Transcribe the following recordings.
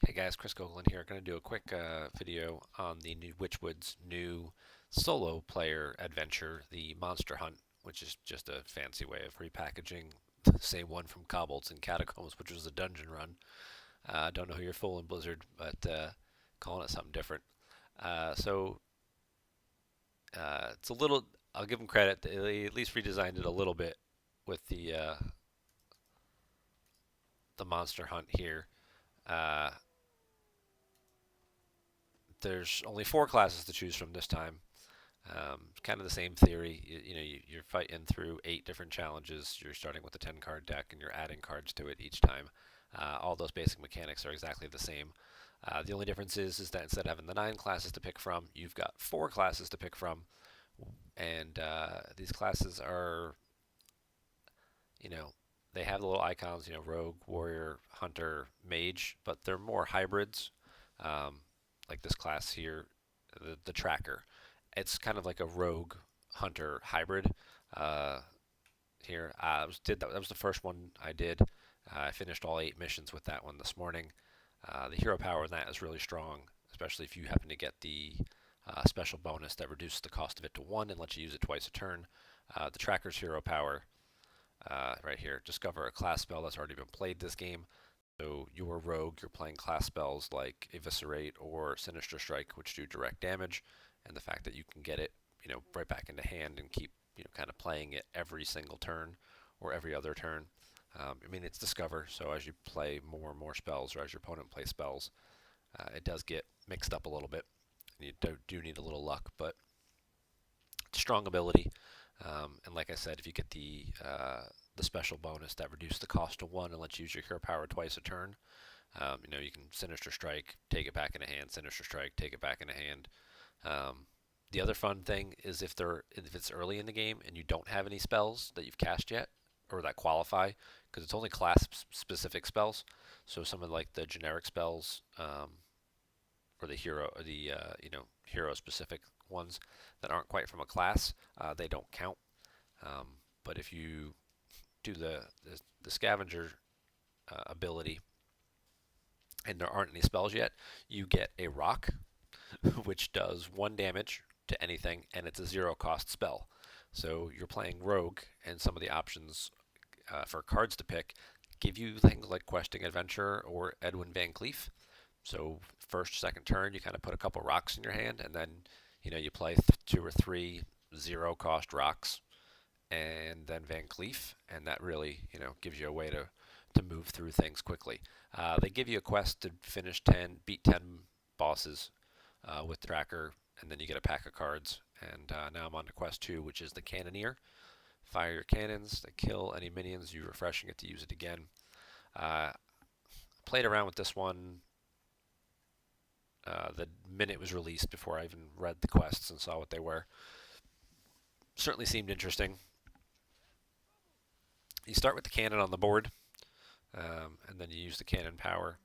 Hey guys, Chris Goglin here. Going to do a quick video on the new Witchwood's new solo player adventure, the Monster Hunt, which is just a fancy way of repackaging the same one from Kobolds and Catacombs, which was a dungeon run. Don't know who you're fooling, Blizzard, but calling it something different. So it's a little. I'll give them credit. They at least redesigned it a little bit with the Monster Hunt here. Uh, there's only 4 classes to choose from this time. Kind of the same theory. You're fighting through 8 different challenges. You're starting with a 10 card deck and you're adding cards to it each time. All those basic mechanics are exactly the same. The only difference is that instead of having the 9 classes to pick from, you've got 4 classes to pick from, and these classes are, you know, they have the little icons, rogue, warrior, hunter, mage, but they're more hybrids. Um, like this class here, the tracker. It's kind of like a rogue hunter hybrid. Uh, Here, that was the first one I did. I finished all 8 missions with that one this morning. The hero power in that is really strong, especially if you happen to get the special bonus that reduces the cost of it to 1 and lets you use it twice a turn. The tracker's hero power, right here, discover a class spell that's already been played this game. So you're rogue, you're playing class spells like Eviscerate or Sinister Strike, which do direct damage, and the fact that you can get it, right back into hand and keep, kind of playing it every single turn or every other turn. It's Discover, so as you play more and more spells, or as your opponent plays spells, it does get mixed up a little bit. You do need a little luck, but it's a strong ability. And like I said, if you get the special bonus that reduces the cost to 1 and lets you use your hero power twice a turn, you can Sinister Strike, take it back in a hand, Sinister Strike, take it back in a hand. The other fun thing is if it's early in the game and you don't have any spells that you've cast yet or that qualify, because it's only class specific spells. So some of like the generic spells, or hero specific ones that aren't quite from a class, they don't count. But if you do the scavenger ability and there aren't any spells yet, you get a rock which does 1 damage to anything, and it's a 0 cost spell. So you're playing rogue, and some of the options for cards to pick give you things like Questing Adventurer or Edwin Van Cleef. So first, second turn, you kind of put a couple rocks in your hand, and then you play 2 or 3 0 cost rocks, and then Van Cleef, and that really gives you a way to move through things quickly. They give you a quest to beat 10 bosses with Tracker, and then you get a pack of cards. And now I'm on to quest 2, which is the Cannoneer. Fire your cannons, they kill any minions, you refreshing it to use it again. Played around with this one the minute it was released, before I even read the quests and saw what they were. Certainly seemed interesting. You start with the cannon on the board, and then you use the cannon power.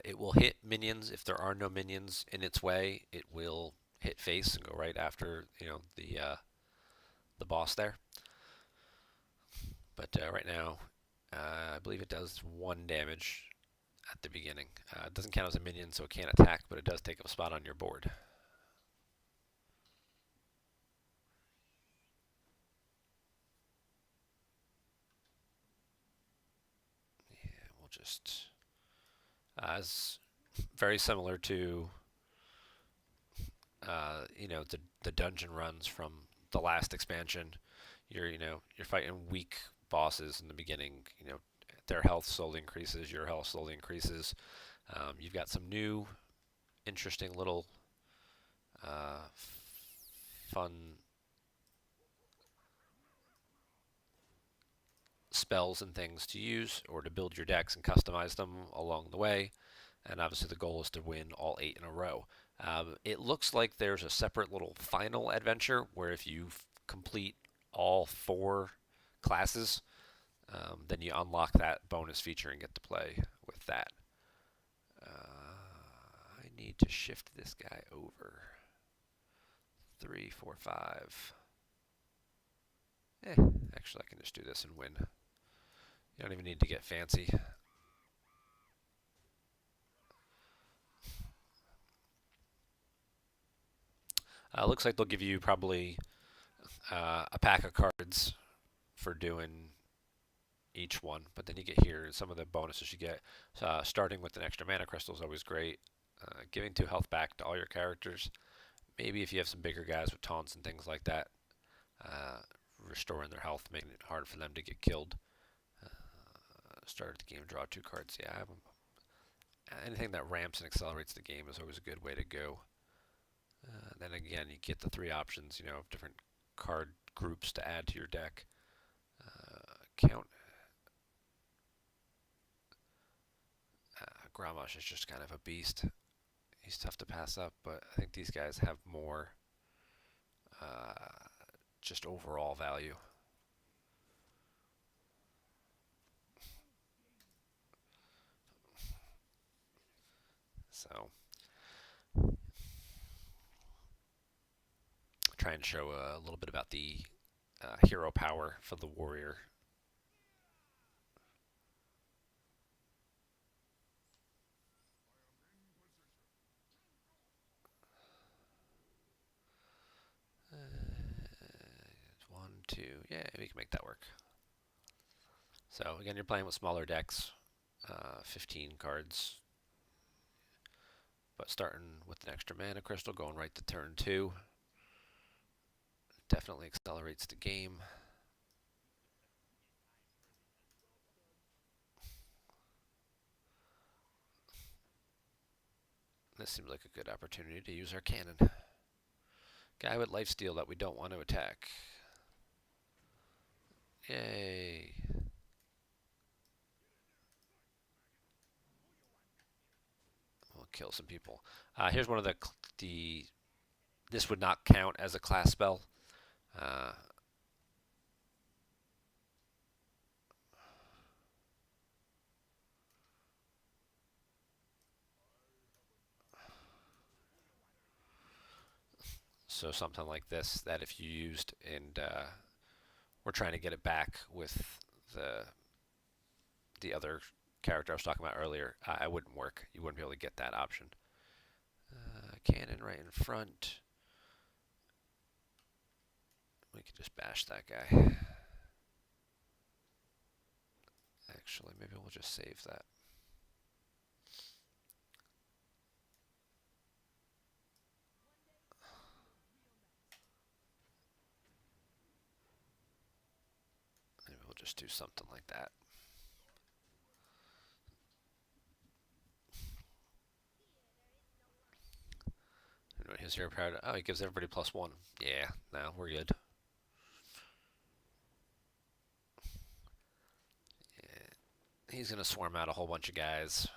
It will hit minions. If there are no minions in its way, it will hit face and go right after the boss there. But right now, I believe it does 1 damage at the beginning. It doesn't count as a minion, so it can't attack, but it does take up a spot on your board. Yeah, we'll just as very similar to the dungeon runs from the last expansion. You're fighting weak bosses in the beginning. Their health slowly increases, your health slowly increases. You've got some new, interesting little fun spells and things to use or to build your decks and customize them along the way. And obviously the goal is to win all 8 in a row. It looks like there's a separate little final adventure where if you complete all 4 classes, then you unlock that bonus feature and get to play with that. I need to shift this guy over. 3, 4, 5. Actually, I can just do this and win. You don't even need to get fancy. Looks like they'll give you probably a pack of cards for doing each one, but then you get here some of the bonuses you get. Starting with an extra mana crystal is always great. Giving 2 health back to all your characters. Maybe if you have some bigger guys with taunts and things like that, uh, restoring their health, making it hard for them to get killed. Start at the game, draw 2 cards. Yeah, anything that ramps and accelerates the game is always a good way to go. Then again, you get the 3 options, of different card groups to add to your deck. Count. Gramash is just kind of a beast. He's tough to pass up, but I think these guys have more just overall value. So, try and show a little bit about the hero power for the warrior. One, two, yeah, we can make that work. So again, you're playing with smaller decks, 15 cards, but starting with an extra mana crystal, going right to turn 2, definitely accelerates the game. This seems like a good opportunity to use our cannon. Guy with lifesteal that we don't want to attack. Yay. We'll kill some people. Here's one of the this would not count as a class spell. Uh, so something like this that if you used and we're trying to get it back with the other character I was talking about earlier, it wouldn't work. You wouldn't be able to get that option. Cannon right in front. We could just bash that guy. Actually, maybe we'll just save that. Maybe we'll just do something like that. Anyway, his hero power. Oh, he gives everybody +1. Yeah, no, we're good. Yeah. He's gonna swarm out a whole bunch of guys.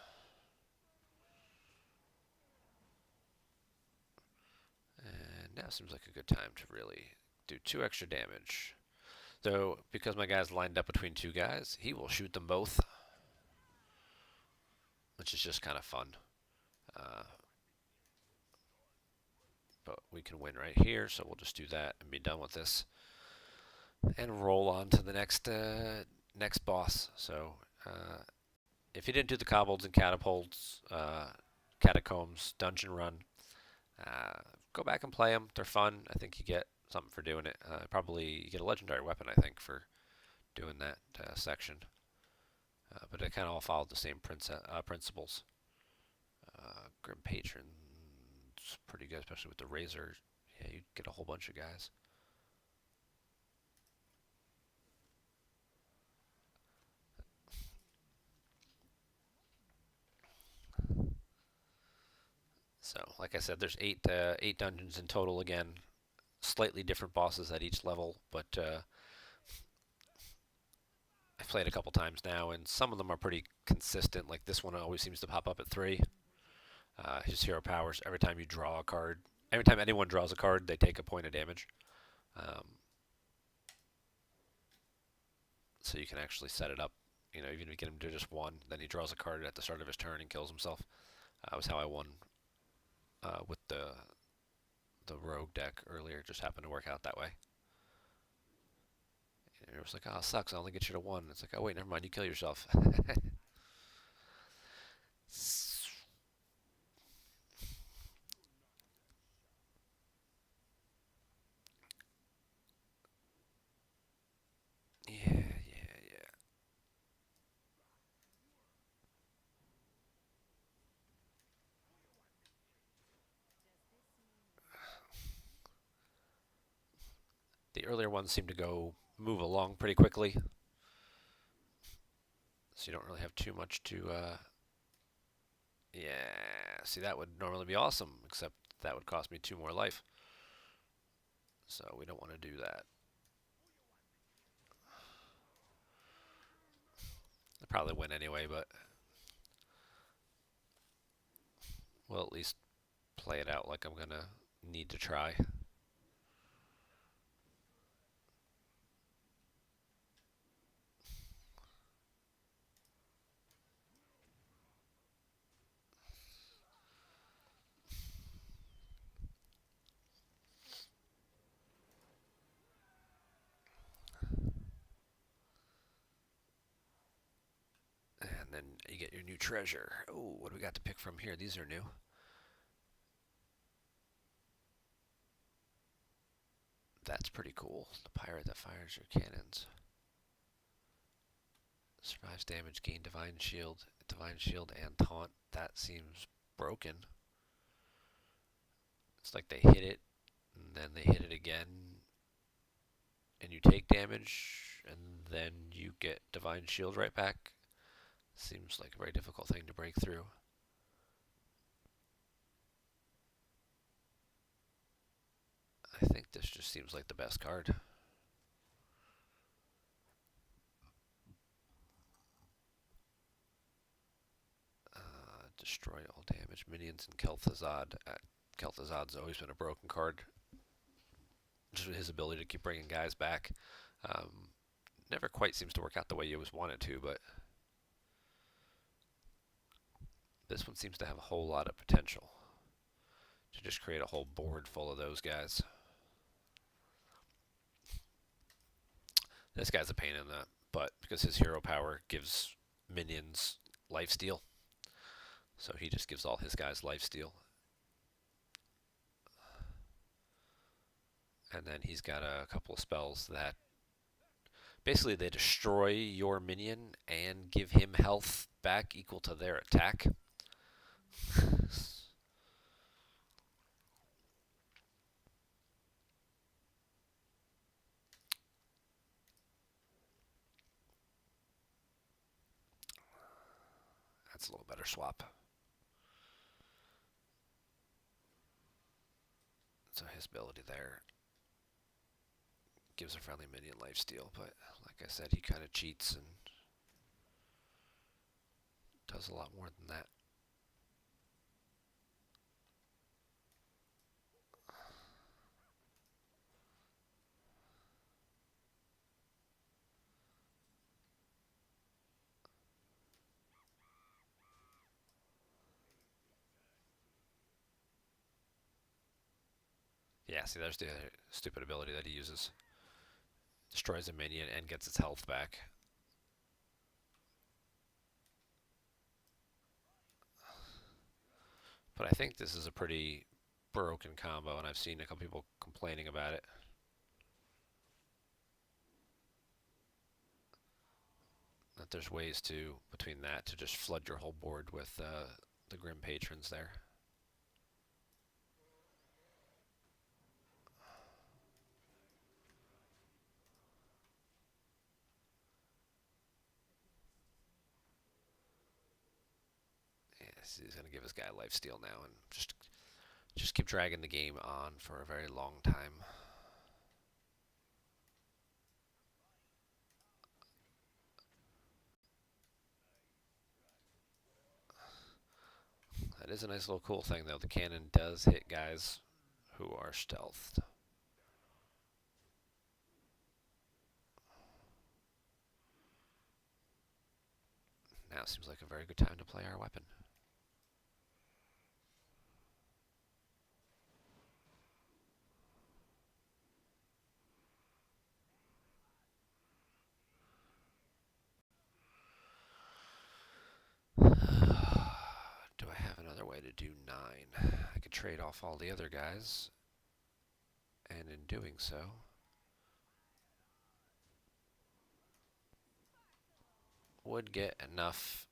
And now seems like a good time to really do 2 extra damage. So, because my guy's lined up between 2 guys, he will shoot them both, which is just kind of fun. Uh, but we can win right here, so we'll just do that and be done with this. And roll on to the next boss. So, if you didn't do the kobolds and catapults, catacombs, dungeon run, go back and play them. They're fun. I think you get something for doing it. Probably you get a legendary weapon, I think, for doing that section. But it kind of all followed the same principles. Grim Patron's pretty good, especially with the Razor. Yeah, you get a whole bunch of guys. So, like I said, there's eight dungeons in total. Again, slightly different bosses at each level, but I've played a couple times now, and some of them are pretty consistent. Like this one always seems to pop up at 3. His hero powers, every time you draw a card, every time anyone draws a card, they take a point of damage. Um, so you can actually set it up, even if you get him to just 1, then he draws a card at the start of his turn and kills himself. That was how I won with the rogue deck earlier. It just happened to work out that way. And it was like, oh, it sucks. I only get you to 1. It's like, oh, wait, never mind. You kill yourself. Yeah, yeah. The earlier ones seem to move along pretty quickly, so you don't really have too much to. Yeah, see, that would normally be awesome, except that would cost me 2 more life. So we don't want to do that. I'll probably win anyway, but we'll at least play it out like I'm gonna need to try. And then you get your new treasure. Oh, what do we got to pick from here? These are new. That's pretty cool. The pirate that fires your cannons. Survives damage, gain divine shield and taunt. That seems broken. It's like they hit it, and then they hit it again, and you take damage, and then you get divine shield right back. Seems like a very difficult thing to break through. I think this just seems like the best card. Destroy all damage minions in Kel'Thuzad. Kel'Thuzad's always been a broken card. Just with his ability to keep bringing guys back. Um, Never quite seems to work out the way you always want it to, but this one seems to have a whole lot of potential to just create a whole board full of those guys. This guy's a pain in the butt because his hero power gives minions lifesteal. So he just gives all his guys lifesteal. And then he's got a couple of spells that basically they destroy your minion and give him health back equal to their attack. That's a little better swap. So his ability there gives a friendly minion lifesteal, but like I said, he kind of cheats and does a lot more than that. Yeah, see, there's the stupid ability that he uses. Destroys a minion and gets its health back. But I think this is a pretty broken combo, and I've seen a couple people complaining about it. That there's ways to, between that, to just flood your whole board with the Grim Patrons there. Yes, he's going to give his guy lifesteal now and just keep dragging the game on for a very long time. That is a nice little cool thing, though. The cannon does hit guys who are stealthed. Now seems like a very good time to play our weapon. way to do 9. I could trade off all the other guys, and in doing so, would get enough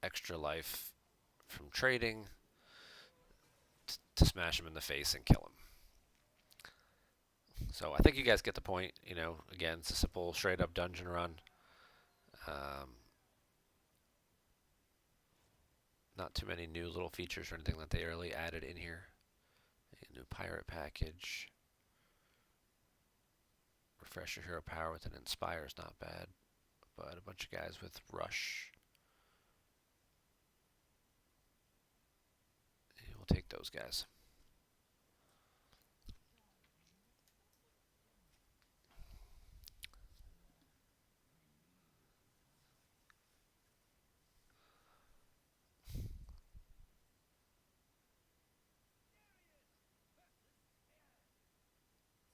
extra life from trading to smash him in the face and kill him. So I think you guys get the point. You know, again, it's a simple, straight-up dungeon run. Not too many new little features or anything that they really added in here. A new pirate package. Refresh your hero power with an Inspire is not bad, but a bunch of guys with Rush. We'll take those guys.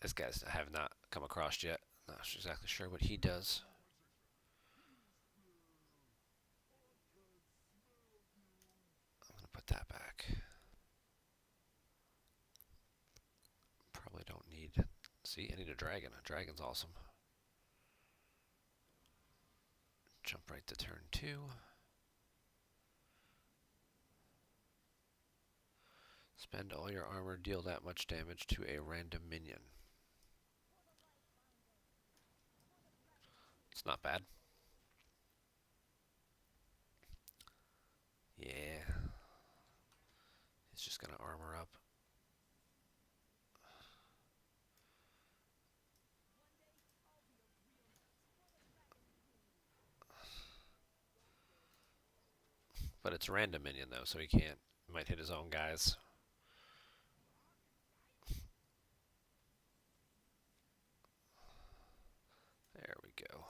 This guy's I have not come across yet. Not exactly sure what he does. I'm going to put that back. Probably don't need... See, I need a dragon. A dragon's awesome. Jump right to turn 2. Spend all your armor, deal that much damage to a random minion. It's not bad. Yeah. He's just going to armor up. But it's a random minion though, so he can't. He might hit his own guys. There we go.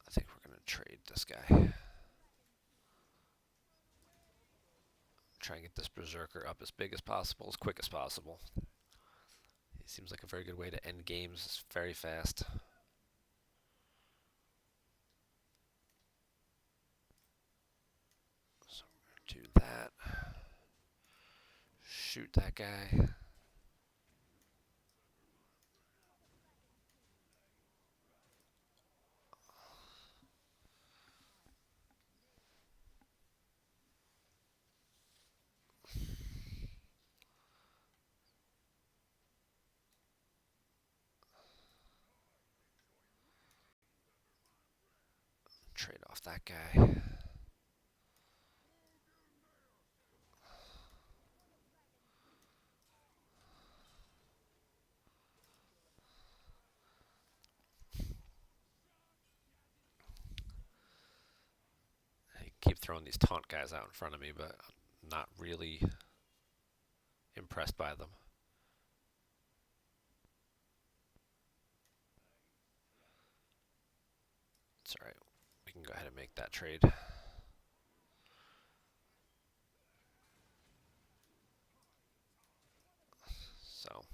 I think we're going to trade this guy. Try and get this Berserker up as big as possible, as quick as possible. He seems like a very good way to end games very fast. So we're going to do that. Shoot that guy. Trade off that guy. I keep throwing these taunt guys out in front of me, but I'm not really impressed by them. It's alright. We can go ahead and make that trade. So,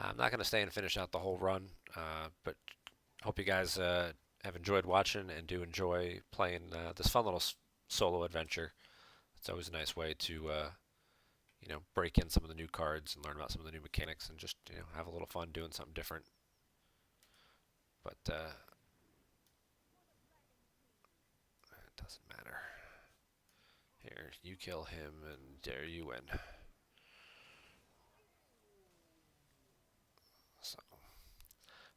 I'm not going to stay and finish out the whole run, but hope you guys have enjoyed watching and do enjoy playing this fun little solo adventure. It's always a nice way to, you know, break in some of the new cards and learn about some of the new mechanics and just, you know, have a little fun doing something different. But it doesn't matter. Here, you kill him and there you win. So,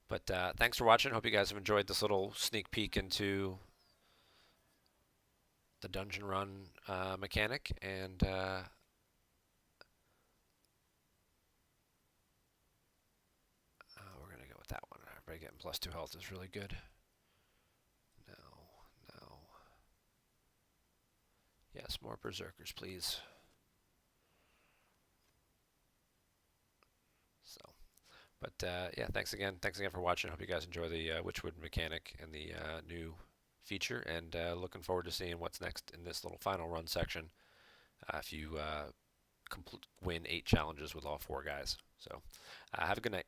but thanks for watching. Hope you guys have enjoyed this little sneak peek into the dungeon run mechanic, and we're gonna go with that one. Everybody getting +2 health is really good. No. Yes, more berserkers, please. So, but yeah, thanks again for watching. Hope you guys enjoy the Witchwood mechanic and the new feature, and looking forward to seeing what's next in this little final run section if you win 8 challenges with all 4 guys. So have a good night.